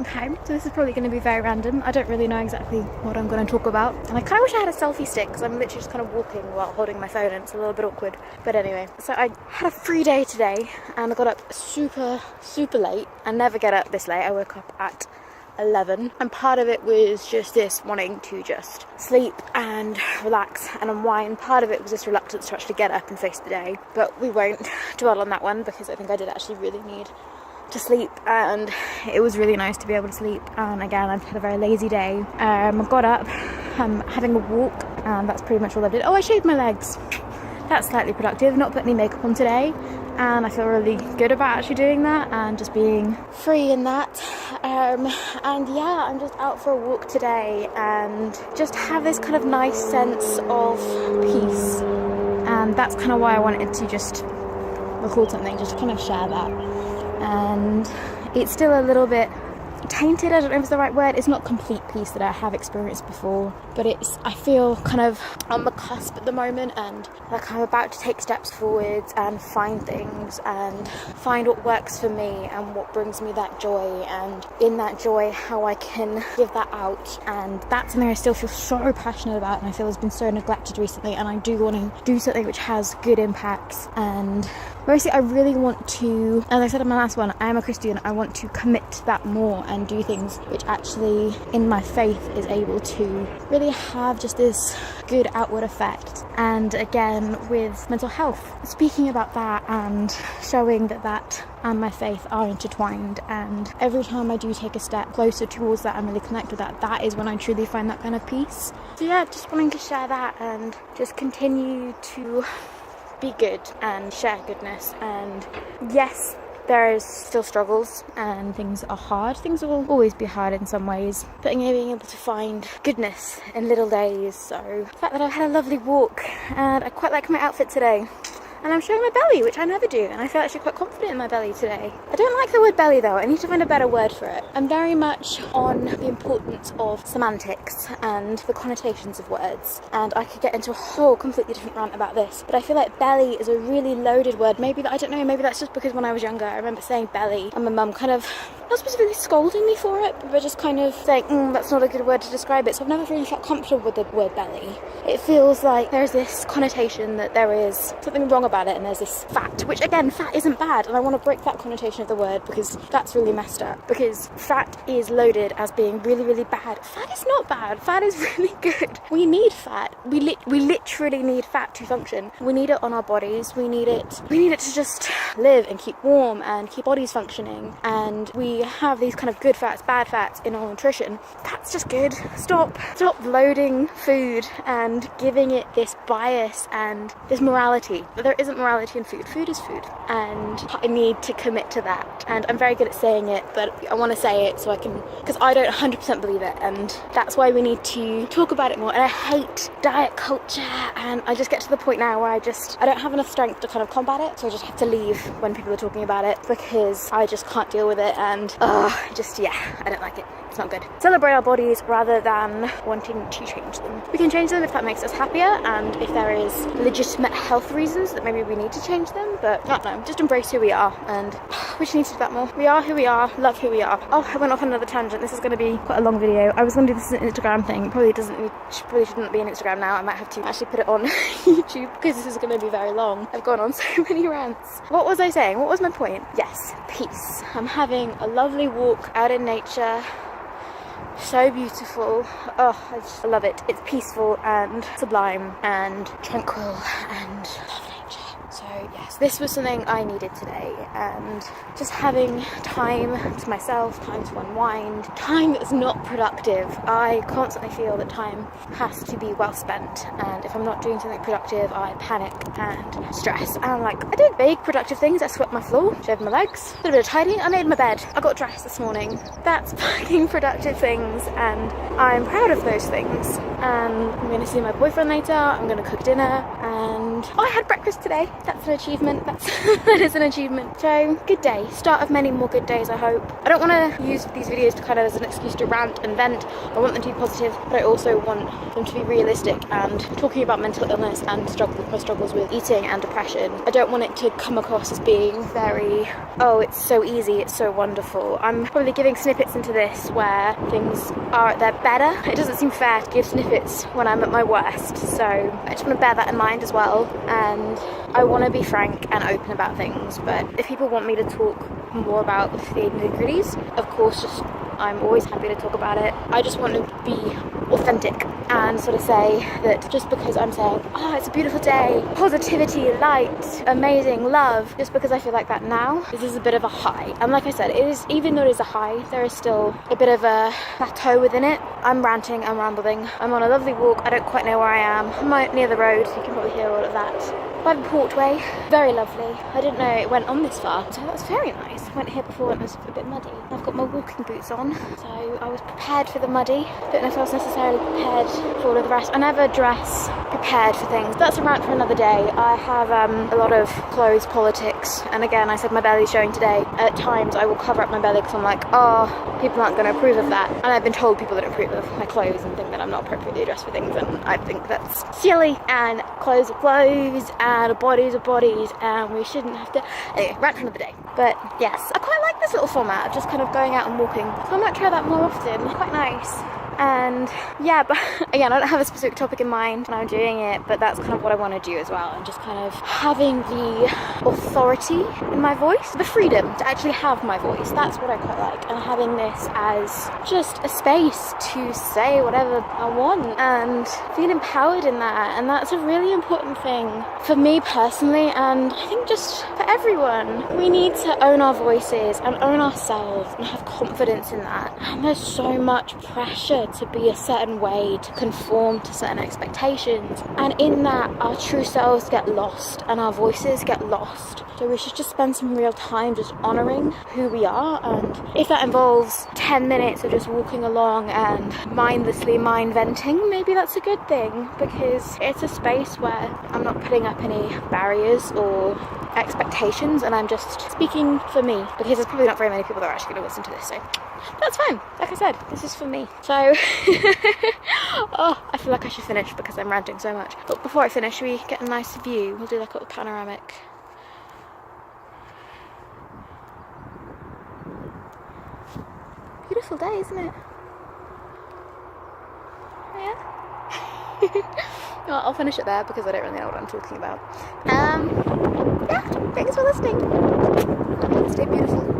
Okay, so this is probably going to be very random. I don't really know exactly what I'm going to talk about. And I kind of wish I had a selfie stick because I'm literally just kind of walking while holding my phone and it's a little bit awkward. But anyway, so I had a free day today and I got up super late. I never get up this late. I woke up at 11 and part of it was just this wanting to just sleep and relax and unwind. Part of it was this reluctance to actually get up and face the day. But we won't dwell on that one because I think I did actually really need to sleep and it was really nice to be able to sleep. And again, I've had a very lazy day. I got up, I'm having a walk and that's pretty much all I did. Oh, I shaved my legs. That's slightly productive. Not put any makeup on today and I feel really good about actually doing that and just being free in that. And yeah, I'm just out for a walk today and just have this kind of nice sense of peace, and that's kind of why I wanted to just record something, just to kind of share that. And it's still a little bit tainted, I don't know if it's the right word. It's not complete peace that I have experienced before, but I feel kind of on the cusp at the moment, and like I'm about to take steps forwards and find things and find what works for me and what brings me that joy, and in that joy how I can give that out. And that's something I still feel so passionate about and I feel has been so neglected recently, and I do want to do something which has good impacts. And mostly I really want to, as I said in my last one, I am a Christian, I want to commit to that more and do things which actually in my faith is able to really have just this good outward effect. And again with mental health, speaking about that and showing that and my faith are intertwined, and every time I do take a step closer towards that and really connect with that, that is when I truly find that kind of peace. So yeah, just wanting to share that and just continue to be good and share goodness. And yes, there is still struggles and things are hard. Things will always be hard in some ways, but being able to find goodness in little days. So the fact that I've had a lovely walk and I quite like my outfit today. And I'm showing my belly, which I never do, and I feel actually quite confident in my belly today. I don't like the word belly though, I need to find a better word for it. I'm very much on the importance of semantics and the connotations of words, and I could get into a whole completely different rant about this, but I feel like belly is a really loaded word. Maybe, I don't know, maybe that's just because when I was younger I remember saying belly and my mum kind of, not specifically scolding me for it, but just kind of saying, that's not a good word to describe it. So I've never really felt comfortable with the word belly. It feels like there's this connotation that there is something wrong about it, and there's this fat, which again, fat isn't bad, and I want to break that connotation of the word because that's really messed up, because fat is loaded as being really bad. Fat is not bad. Fat is really good. We need fat. We literally need fat to function. We need it on our bodies. We need it to just live and keep warm and keep bodies functioning. And we have these kind of good fats, bad fats in our nutrition. That's just good. Stop loading food and giving it this bias and this morality. There isn't morality in food. Food is food, and I need to commit to that. And I'm very good at saying it, but I want to say it so I can, because I don't 100% believe it, and that's why we need to talk about it more. And I hate diet culture, and I just get to the point now where I don't have enough strength to kind of combat it, so I just have to leave when people are talking about it because I just can't deal with it. And I don't like it. It's not good. Celebrate our bodies rather than wanting to change them. We can change them if that makes us happier, and if there is legitimate health reasons that maybe we need to change them, but I don't know, just embrace who we are, and we just need to do that more. We are who we are, love who we are. Oh, I went off on another tangent. This is going to be quite a long video. I was going to do this as an Instagram thing. Probably shouldn't be an Instagram now. I might have to actually put it on YouTube because this is going to be very long. I've gone on so many rants. What was I saying? What was my point? Yes, peace. I'm having a lovely walk out in nature. So beautiful. Oh, I just love it. It's peaceful and sublime and tranquil and love nature. So yes, this was something I needed today, and just having time to myself, time to unwind, time that's not productive. I constantly feel that time has to be well spent, and if I'm not doing something productive, I panic and stress. And I did big productive things. I swept my floor, shaved my legs, did a bit of tidying, I made my bed, I got dressed this morning. That's fucking productive things, and I'm proud of those things. And I'm going to see my boyfriend later, I'm going to cook dinner, and oh, I had breakfast today. That's an achievement. That is an achievement. So good day, start of many more good days, I hope. I don't want to use these videos to kind of as an excuse to rant and vent. I want them to be positive, but I also want them to be realistic and talking about mental illness and my struggles with eating and depression. I don't want it to come across as being very, oh, it's so easy, it's so wonderful. I'm probably giving snippets into this where things are at their better. It doesn't seem fair to give snippets when I'm at my worst, so I just want to bear that in mind as well. And I want to be frank and open about things, but if people want me to talk more about the nitty-gritties, of course, I'm always happy to talk about it. I just want to be authentic and sort of say that just because I'm saying, oh, it's a beautiful day, positivity, light, amazing, love, just because I feel like that now, this is a bit of a high. And like I said, it is, even though it is a high, there is still a bit of a plateau within it. I'm ranting, I'm rambling, I'm on a lovely walk, I don't quite know where I am. I'm near the road, so you can probably hear all of that. By the portway, very lovely. I didn't know it went on this far, so that was very nice. I went here before and it was a bit muddy. I've got my walking boots on, so I was prepared for the muddy. Don't know if I was necessarily prepared for all of the rest. I never dress prepared for things. That's a rant for another day. I have a lot of clothes politics, and again, I said my belly's showing today. At times, I will cover up my belly because I'm like, oh, people aren't going to approve of that. And I've been told people don't approve of my clothes and think that I'm not appropriately dressed for things, and I think that's silly. And clothes are clothes, and bodies are bodies, and we shouldn't have to. Anyway, rant for another day. But yes, I quite like this little format of just kind of going out and walking. So I might try that more often. It's quite nice. And yeah, but again, I don't have a specific topic in mind when I'm doing it, but that's kind of what I want to do as well, and just kind of having the authority in my voice, the freedom to actually have my voice. That's what I quite like, and having this as just a space to say whatever I want and feel empowered in that. And that's a really important thing for me personally, and I think just for everyone. We need to own our voices and own ourselves and have confidence in that. And there's so much pressure to be a certain way, to conform to certain expectations, and in that our true selves get lost and our voices get lost. So we should just spend some real time just honouring who we are, and if that involves 10 minutes of just walking along and mindlessly mind venting, maybe that's a good thing, because it's a space where I'm not putting up any barriers or expectations, and I'm just speaking for me, because there's probably not very many people that are actually going to listen to this, so that's fine. Like I said, this is for me. So oh, I feel like I should finish because I'm ranting so much. But before I finish, we get a nice view. We'll do like a little panoramic. Beautiful day, isn't it? Yeah. Well, I'll finish it there because I don't really know what I'm talking about. Yeah, thanks for listening. Stay beautiful.